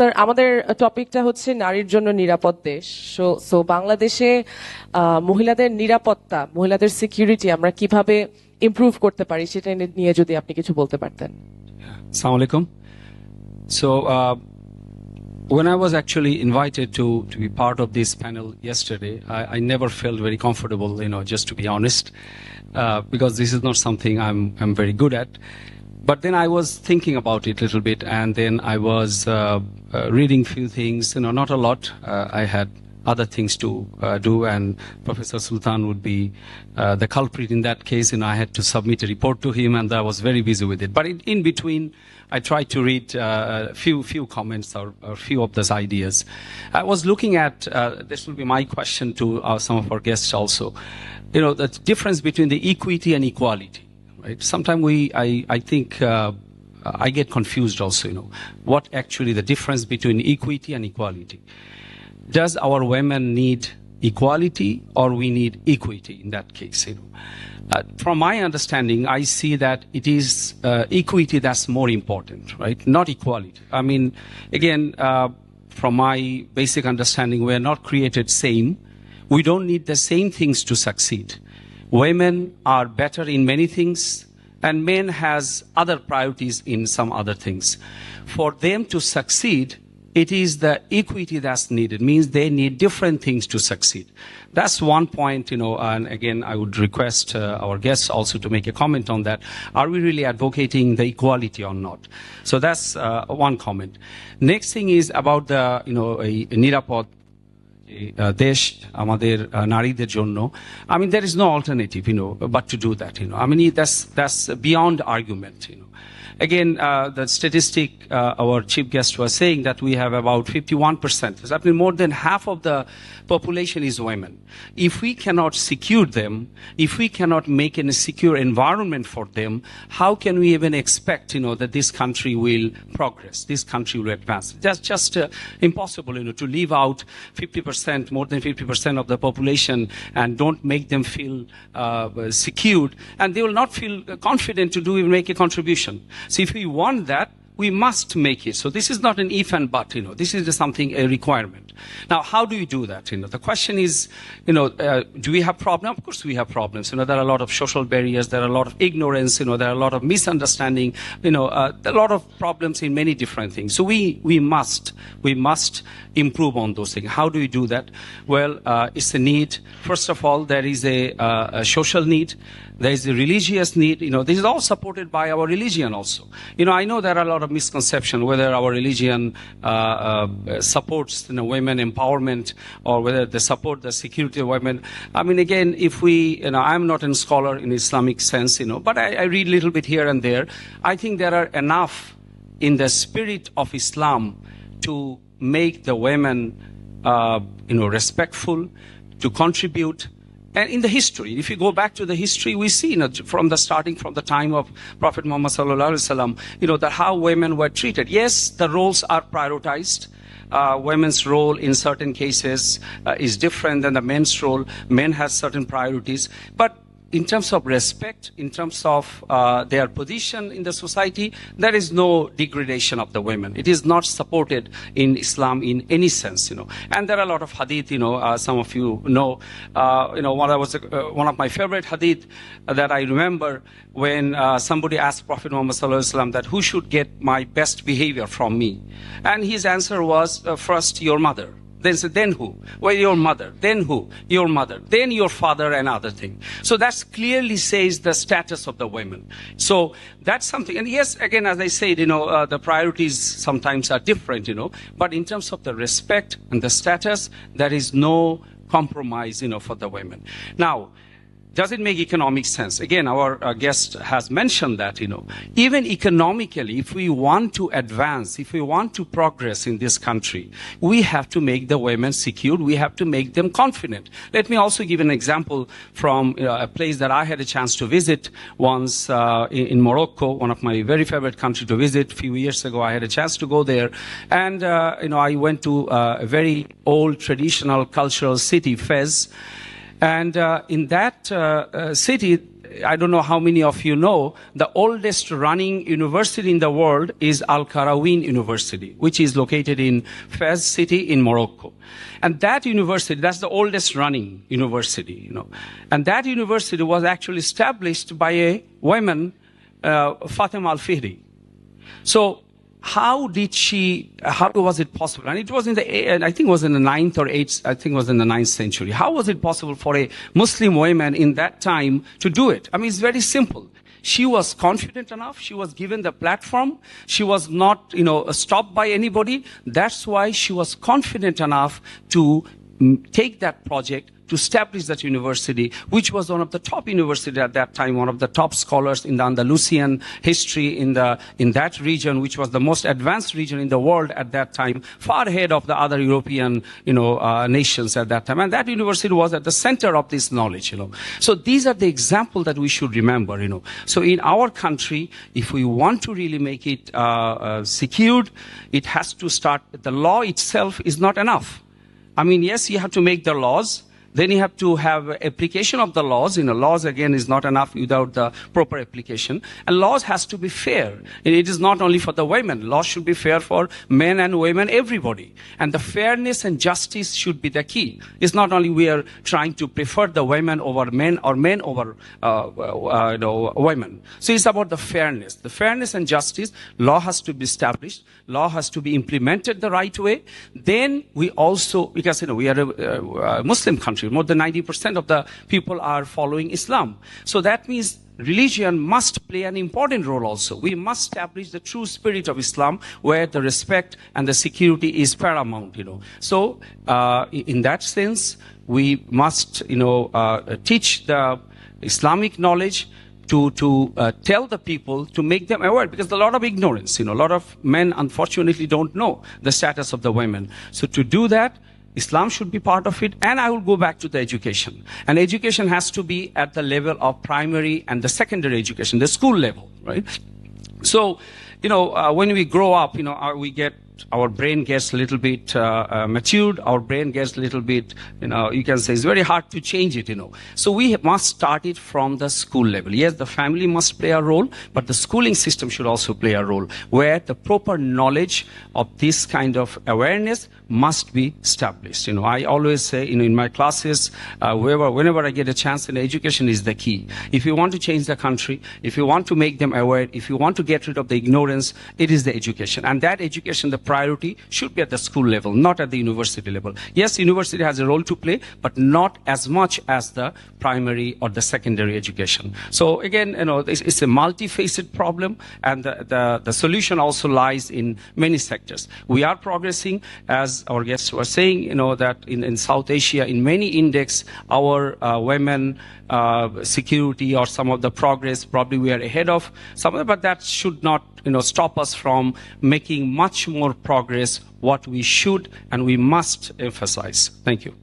Sir আমাদের টপিকটা হচ্ছে নারীর জন্য নিরাপদ দেশ। সো বাংলাদেশে মহিলাদের নিরাপত্তা, মহিলাদের সিকিউরিটি আমরা কিভাবে ইমপ্রুভ করতে পারি সেটা নিয়ে যদি আপনি কিছু বলতে পারতেন। Assalamu alaikum. So when I was actually invited to be part of this panel yesterday, I never felt very comfortable, just to be honest, because this is not something I'm very good at. But then I was thinking about it a little bit, and then I was reading few things, not a lot. I had other things to do, and Professor Sultan would be the culprit in that case. I had to submit a report to him, and I was very busy with it. But in between, I tried to read a few comments or few of those ideas. I was looking at, this will be my question to some of our guests also, the difference between the equity and equality. Right? Sometimes I think I get confused also, what actually the difference between equity and equality. Does our women need equality or we need equity in that case? From my understanding, I see that it is equity that's more important, right? Not equality. I mean, again, from my basic understanding, we are not created same. We don't need the same things to succeed. Women are better in many things, and men has other priorities in some other things. For them to succeed, it is the equity that's needed, means they need different things to succeed. That's one point, and again, I would request our guests also to make a comment on that. Are we really advocating the equality or not? So that's one comment. Next thing is about the, nirapod দেশ আমাদের নারীদের জন্য. I mean, there is no alternative, but to do that, I mean, that's beyond argument, Again, the statistic our chief guest was saying that we have about 51%. That means more than half of the population is women. If we cannot secure them, if we cannot make a secure environment for them, how can we even expect, that this country will progress, this country will advance? That's just impossible, to leave out 50%, more than 50% of the population and don't make them feel secured, and they will not feel confident to make a contribution. So if we want that, we must make it. So this is not an if and but, this is something, a requirement. Now, how do we do that? The question is, do we have problems? Of course we have problems. There are a lot of social barriers, there are a lot of ignorance, there are a lot of misunderstanding, a lot of problems in many different things. So we must improve on those things. How do we do that? Well, it's a need. First of all, there is a social need. There is a religious need. This is all supported by our religion also. I know there are a lot of misconception whether our religion supports women empowerment or whether they support the security of women. I mean, again, if we, I'm not a scholar in Islamic sense, but I read a little bit here and there. I think there are enough in the spirit of Islam to make the women, respectful, to contribute. And in the history, if you go back to the history, we see from the time of Prophet Muhammad sallallahu alaihi wasallam, that how women were treated. Yes, the roles are prioritized. Women's role in certain cases is different than the men's role. Men have certain priorities, but in terms of respect, in terms of their position in the society, there is no degradation of the women. It is not supported in Islam in any sense, And there are a lot of hadith, some of you know. One of my favorite hadith that I remember when somebody asked Prophet Muhammad sallallahu alaihi wasallam that who should get my best behavior from me, and his answer was first your mother. Then who? Well, your mother. Then who? Your mother. Then your father and other thing. So that clearly says the status of the women. So that's something. And yes, again, as I said, the priorities sometimes are different, But in terms of the respect and the status, there is no compromise, for the women. Now, does it make economic sense? Again, our guest has mentioned that, even economically, if we want to advance, if we want to progress in this country, we have to make the women secure. We have to make them confident. Let me also give an example from a place that I had a chance to visit once in Morocco, one of my very favorite countries to visit. A few years ago, I had a chance to go there. And, I went to a very old traditional cultural city, Fez. And in that city, I don't know how many of you know, the oldest running university in the world is Al Qarawiyyin University, which is located in Fez city in Morocco. And that university, that's the oldest running university, And that university was actually established by a woman, Fatima Al-Fihri. So how was it possible? And it was I think it was in the 9th or 8th, I think it was in the 9th century. How was it possible for a Muslim woman in that time to do it? I mean, it's very simple. She was confident enough. She was given the platform. She was not, stopped by anybody. That's why she was confident enough to take that project, to establish that university, which was one of the top universities at that time, one of the top scholars in the Andalusian history in that region, which was the most advanced region in the world at that time, far ahead of the other European, nations at that time. And that university was at the center of this knowledge, So these are the examples that we should remember, So in our country, if we want to really make it secured, it has to start. The law itself is not enough. I mean, yes, you have to make the laws. Then you have to have application of the laws. Laws, again, is not enough without the proper application. And laws has to be fair. And it is not only for the women. Laws should be fair for men and women, everybody. And the fairness and justice should be the key. It's not only we are trying to prefer the women over men or men over women. So it's about the fairness. The fairness and justice, law has to be established. Law has to be implemented the right way. Then we also, because, we are a Muslim country. More than 90% of the people are following Islam. So that means religion must play an important role also. We must establish the true spirit of Islam where the respect and the security is paramount, So, in that sense, we must, teach the Islamic knowledge to tell the people, to make them aware, because there's a lot of ignorance, a lot of men unfortunately don't know the status of the women. So to do that, Islam should be part of it, and I will go back to the education. And education has to be at the level of primary and the secondary education, the school level, right? So, when we grow up, our brain gets a little bit matured, our brain gets a little bit, you can say it's very hard to change it, So we must start it from the school level. Yes, the family must play a role, but the schooling system should also play a role, where the proper knowledge of this kind of awareness must be established. I always say, in my classes, whenever I get a chance, education is the key. If you want to change the country, if you want to make them aware, if you want to get rid of the ignorance, it is the education. And that education, the priority should be at the school level, not at the university level. Yes, university has a role to play, but not as much as the primary or the secondary education. So again, it's a multifaceted problem, and the solution also lies in many sectors. We are progressing, as our guests were saying, that in South Asia, in many index, our women security or some of the progress, probably we are ahead of some of them, but that should not stop us from making much more progress, what we should and we must emphasize. Thank you.